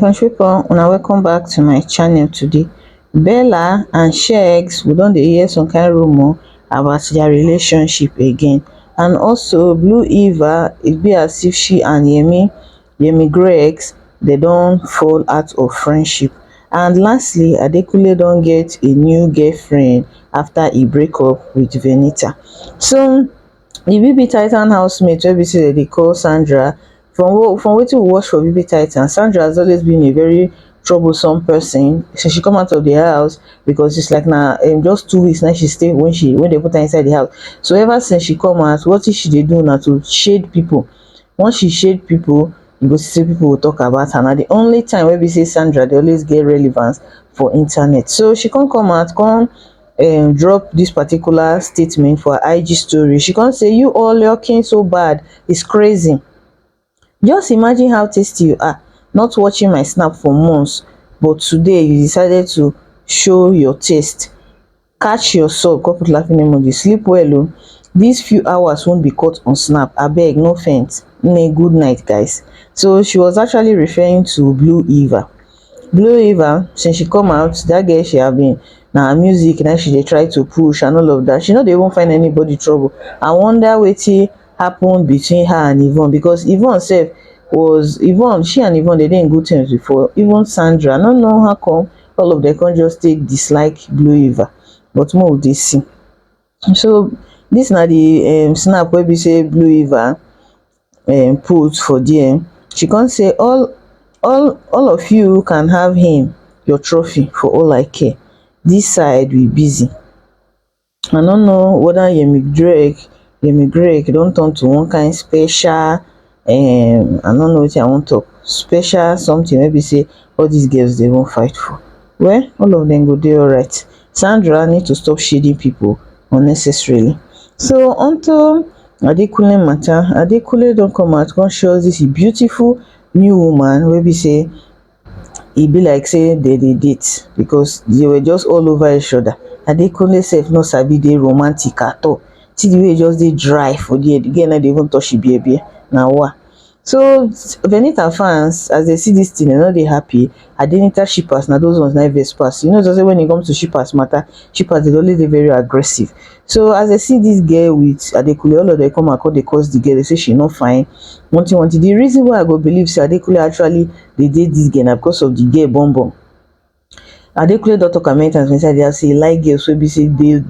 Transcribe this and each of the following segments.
country pipu, una welcome back to my channel today. Bella and Sheggz, we don dey hear some kind rumour about their relationship again, and also Blue Aiva, e be as if she and Yemi Gregs dey don fall out of friendship. And lastly, Adekunle don get a new girlfriend after e break up with Venita. So the BB Titan housemate wey be say dem dey call Sandra, from wetin we watch for BB Titan, Sandra has always been a very troublesome person since she come out of the house, because it's like na just 2 weeks na she stay when they put her inside the house. So ever since she come out, wetin she dey do na to shade people. Once she shade people, you go see say people will talk about her. Na the only time wey be say Sandra dey always get relevance for internet. So she come out drop this particular statement for her IG story. She come say, you all looking so bad, it's crazy. Just imagine how tasty you are, not watching my snap for months, but today you decided to show your taste. Catch your soul, come put laughing emoji. Sleep well o, these few hours won't be caught on snap, abeg no faint. Good night guys. So she was actually referring to Blue Aiva. Blue Aiva, since she come out, that girl, she have been na her music na she dey try to push and all of that. She no dey even find anybody trouble. I wonder wetin happen between her and Yvonne, because Yvonne she and Yvonne, they dey in good terms before. Even Sandra, I no know how come all of them come just take dislike Blue Aiva, but more we dey see. So this na the snap wey be say Blue Aiva put for there. She come say, all of you can have him, your trophy, for all I care. This side we busy. I no know whether Yemi Greg don turn to one kind special I no know wetin I wan talk, special something wey be say all these girls dey wan fight for. Well, all of them go dey alright. Sandra need to stop shading people unnecessarily. So onto Adekunle matter. Adekunle don come out come show us this beautiful new woman wey be say e be like say they dey date, because they were just all over each other. Adekunle sef no sabi dey romantic at all. See the way e just dey dry for there, the girl no dey even touch the bear na wa. So Venita fans, as they see this thing, they no dey happy. Adenita shippers na those ones na vex pass. You know, just say when it comes to shippers matter, shippers dey always dey very aggressive. So as they see this girl with Adekunle, all of them come and call dey curse the girl. They say she no fine. One thing. The reason why I go believe say Adekunle actually dey date this girl na because of the girl bum. Adekunle don talk many times inside the house say e like girls wey be say they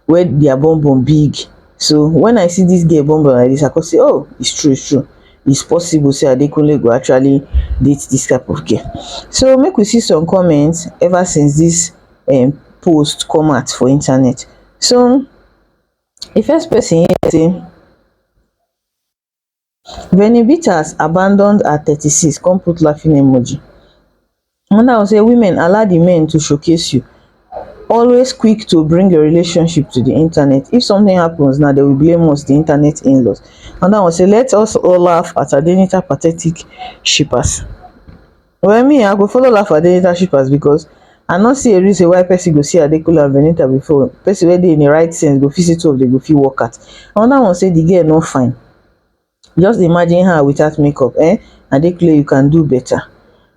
where their bum big. So when I see this girl bum like this, I go say, oh, it's true. It's possible say Adekunle go actually date this type of girl. So make we see some comments ever since this post come out for internet. So the first person here say, Venibitas abandoned at 36, come put laughing emoji. And I will say, women, allow the men to showcase you. Always quick to bring your relationship to the internet. If something happens now, they will blame us, the internet in-laws. And I will say, let us all laugh at Adenita pathetic shippers. Well, me, I go follow laugh at Adenita shippers, because I not see a reason why person go see Adekunle and Venita before. Person wey dey in the right sense go fit see two of them go fit work out. And I will say, the girl no fine. Just imagine her without makeup. Adekunle, you can do better.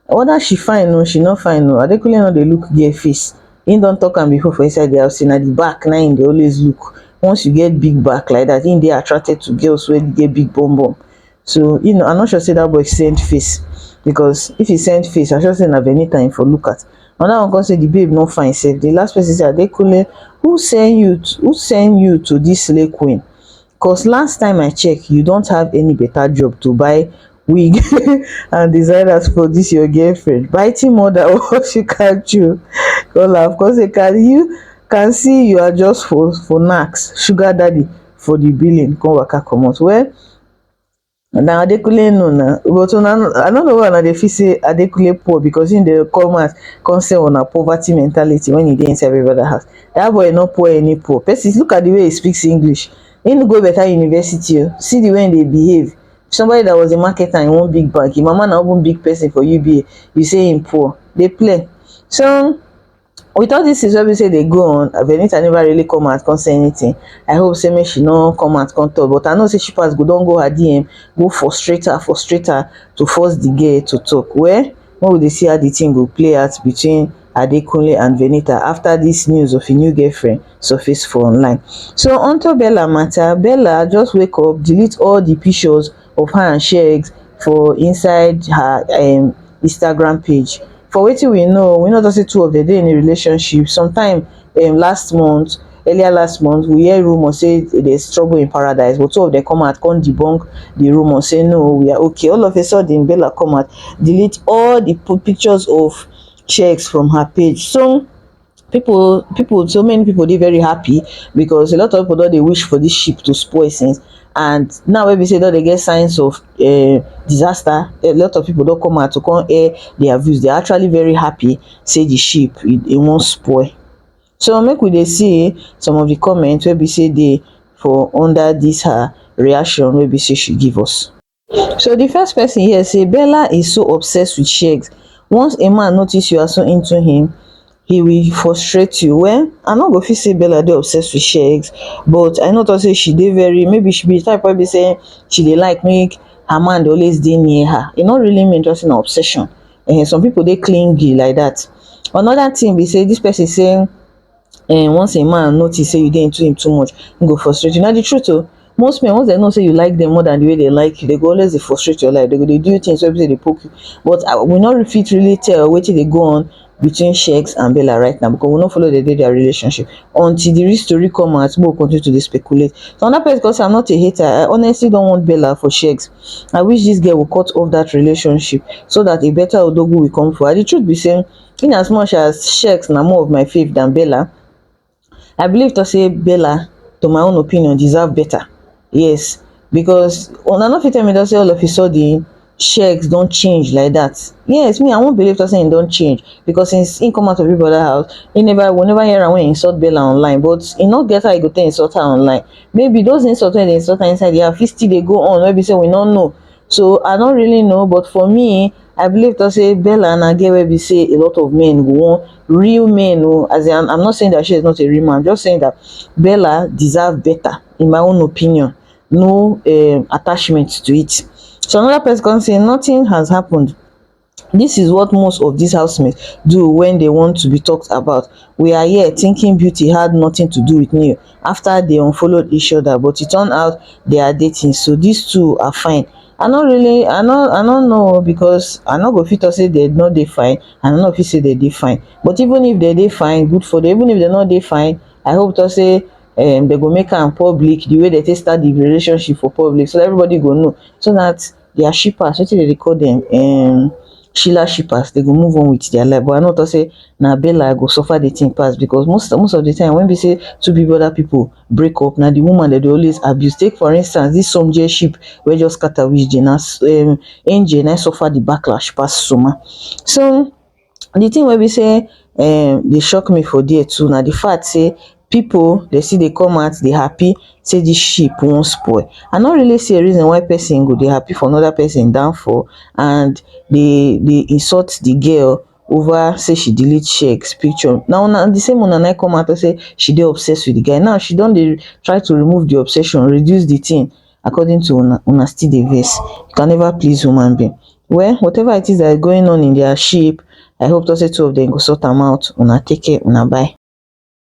Whether she fine or she not fine, no, Adekunle no dey look girl face. He don talk am before for inside the house, na the back na him dey always look. Once you get big back like that, him dey attracted to girls wey get big bum. So I'm not sure say that boy send face, because if he send face, I sure say na Venita him for look at. And that one come say the babe no fine sef. The last person say, Adekunle, who send you to this slay queen? Cause last time I check, you don't have any better job to buy wig and designers for this your girlfriend. Biting mother, what you can chew. Of course they can see you are just for knacks, sugar daddy for the billing, come waka comot. Well, now Adekunle no na, but I don't know why they feel say Adekunle poor, because in the comments concern on a poverty mentality when he dey inside everybody house. That boy no poor any poor. Person, look at the way he speaks English. He no go better university. See the way they behave. Somebody that was a marketer in one big bank, him mama na even big person for UBA, you say him poor. They play. So with all this is wey be say they go on, Venita never really come out come say anything. I hope say make she no come out come talk, but I know say shippers go don go her DM, go frustrate her to force the girl to talk. Well, when we dey see how the thing go play out between Adekunle and Venita after this news of a new girlfriend surface for online. So unto Bella matter, Bella just wake up, delete all the pictures of her and Sheggz for inside her Instagram page. For wetin we know just say two of dem dey in a relationship. Sometime last month, earlier last month, we hear rumour say there's trouble in paradise, but two of dem come out come debunk the rumour, say no, we are okay. All of a sudden Bella come out, delete all the pictures of Sheggz from her page. So so many people dey very happy, because a lot of people don dey wish for this ship to spoil since, and now wey be say don dey get signs of disaster, a lot of people don come out to come air their views. They are actually very happy say the ship e wan spoil. So make we dey see some of the comments wey be say dey for under this her reaction wey be say she give us. So the first person here say Bella is so obsessed with Sheggz. Once a man notice you are so into him, he will frustrate you. Well, I no go fit say Bella dey obsessed with Sheggz, but I know talk say she dey very, maybe she be the type wey be say she dey like make her man dey always dey near her. E no really mean just na obsession. Some people dey clingy like that. Another thing be say this person say once a man notice say you dey into him too much, him go frustrate you. Na the truth o. Most men, once dem know say you like dem more than the way they like you, they go always dey frustrate your life. They go dey do things wey be say dey poke you. But we no fit really tell wetin dey go on between Sheggz and Bella right now, because we no follow their relationship until the real story come out. Make we continue to dey speculate. So another person say I'm not a hater, I honestly don't want Bella for Sheggz. I wish this girl will cut off that relationship so that a better odogu will come for her. The truth be say, in as much as Sheggz na more of my fave than Bella, I believe to say Bella, to my own opinion, deserve better. Yes, because una no fit tell me that say all of a sudden Sheggz don change like that. Yes, me I won't believe to say him don change, because since him come out of Big Brother house, we never hear am when he insult Bella online. But he no get how he go take insult her online. Maybe those insults when they insult her inside the house fit still dey go on, maybe say we no know. So I don't really know, but for me, I believe to say Bella na girl wey be say a lot of men go want, real men as in, I'm not saying that she is not a real man, I'm just saying that Bella deserve better in my own opinion. No attachment to it. So another person come say nothing has happened. This is what most of these housemates do when they want to be talked about. We are here thinking beauty had nothing to do with me after they unfollowed each other, but it turned out they are dating, so these two are fine. I don't know, because I no go fit to say they no dey fine, and I no fit say they dey fine. But even if they dey fine, good for them. Even if they no dey fine, I hope to say they go make am public the way they take start the relationship for public, so everybody go know, so that their shippers, wetin dem dey call them, Sheila shippers, they go move on with their life. But I know to say na Bella go suffer the thing pass, because most of the time when we say two big brother people break up, na the woman that they always abuse. Take for instance this Somje ship wey just scatter with Jane, Angel na suffer the backlash pass Soma. So the thing wey be say dey shock me for there too, na the fact say people dey still dey come out dey happy say this ship wan spoil. I no really see a reason why person go dey happy for another person downfall, and dey insult the girl over say she delete Sheggz picture. Now the same una na come out to say she dey obsessed with the guy. Now she don dey try to remove the obsession, reduce the thing. According to una still dey vex. You can never please human being. Well, whatever it is that is going on in their ship, I hope to say two of them go sort am out. Una take care, una bye.